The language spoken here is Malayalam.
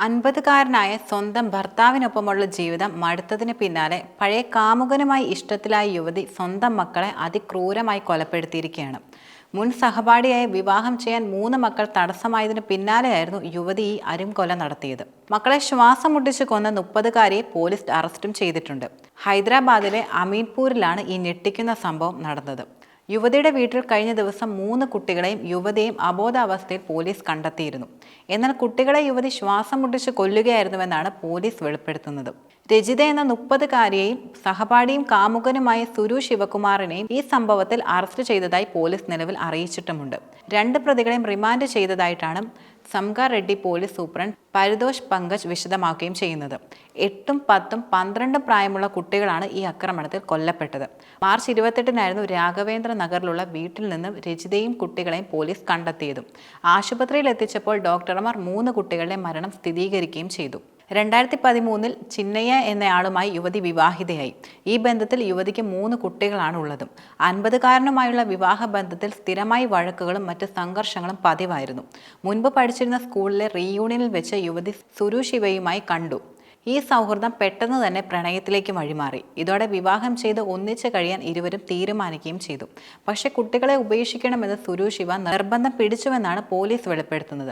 50കാരനായ സ്വന്തം ഭർത്താവിനൊപ്പമുള്ള ജീവിതം മടുത്തതിന് പിന്നാലെ പഴയ കാമുകനുമായി ഇഷ്ടത്തിലായ യുവതി സ്വന്തം മക്കളെ അതിക്രൂരമായി കൊലപ്പെടുത്തിയിരിക്കുകയാണ്. മുൻ സഹപാഠിയായി വിവാഹം ചെയ്യാൻ 3 മക്കൾ തടസ്സമായതിനു പിന്നാലെയായിരുന്നു യുവതി ഈ അരുംകൊല നടത്തിയത്. മക്കളെ ശ്വാസം മുട്ടിച്ച് കൊന്ന 30കാരിയെ പോലീസ് അറസ്റ്റും ചെയ്തിട്ടുണ്ട്. ഹൈദരാബാദിലെ അമീൻപൂരിലാണ് ഈ ഞെട്ടിക്കുന്ന സംഭവം നടന്നത്. യുവതിയുടെ വീട്ടിൽ കഴിഞ്ഞ ദിവസം 3 കുട്ടികളെയും യുവതിയെയും അബോധാവസ്ഥയിൽ പോലീസ് കണ്ടെത്തിയിരുന്നു. എന്നാൽ കുട്ടികളെ യുവതി ശ്വാസം മുട്ടിച്ച് കൊല്ലുകയായിരുന്നുവെന്നാണ് പോലീസ് വെളിപ്പെടുത്തുന്നത്. രജിത എന്ന 30കാരിയെയും സഹപാഠിയും കാമുകനുമായ സുരു ശിവകുമാറിനെയും ഈ സംഭവത്തിൽ അറസ്റ്റ് ചെയ്തതായി പോലീസ് നിലവിൽ അറിയിച്ചിട്ടുമുണ്ട്. 2 പ്രതികളെയും റിമാൻഡ് ചെയ്തതായിട്ടാണ് Sangareddy police superintendent Paritosh Pankaj വിശദമാക്കുകയും ചെയ്യുന്നത്. 8ഉം 10ഉം 12ഉം പ്രായമുള്ള കുട്ടികളാണ് ഈ ആക്രമണത്തിൽ കൊല്ലപ്പെട്ടത്. മാർച്ച് 28-നായിരുന്നു രാഘവേന്ദ്ര നഗറിലുള്ള വീട്ടിൽ നിന്ന് രജിതയും കുട്ടികളെയും പോലീസ് കണ്ടെത്തിയതും. ആശുപത്രിയിൽ എത്തിച്ചപ്പോൾ ഡോക്ടർമാർ 3 കുട്ടികളുടെ മരണം സ്ഥിരീകരിക്കുകയും ചെയ്തു. 2013-ൽ ചിന്നയ്യ എന്നയാളുമായി യുവതി വിവാഹിതയായി. ഈ ബന്ധത്തിൽ യുവതിക്ക് 3 കുട്ടികളാണ് ഉള്ളതും. 50കാരനുമായുള്ള വിവാഹ ബന്ധത്തിൽ സ്ഥിരമായി വഴക്കുകളും മറ്റ് സംഘർഷങ്ങളും പതിവായിരുന്നു. മുൻപ് പഠിച്ചിരുന്ന സ്കൂളിലെ റീയൂണിയനിൽ വെച്ച് യുവതി സുരു ശിവയുമായി കണ്ടു. ഈ സൗഹൃദം പെട്ടെന്ന് തന്നെ പ്രണയത്തിലേക്ക് വഴിമാറി. ഇതോടെ വിവാഹം ചെയ്ത് ഒന്നിച്ച് കഴിയാൻ ഇരുവരും തീരുമാനിക്കുകയും ചെയ്തു. പക്ഷേ കുട്ടികളെ ഉപേക്ഷിക്കണമെന്ന് സുരു ശിവ നിർബന്ധം പിടിച്ചുവെന്നാണ് പോലീസ് വെളിപ്പെടുത്തുന്നത്.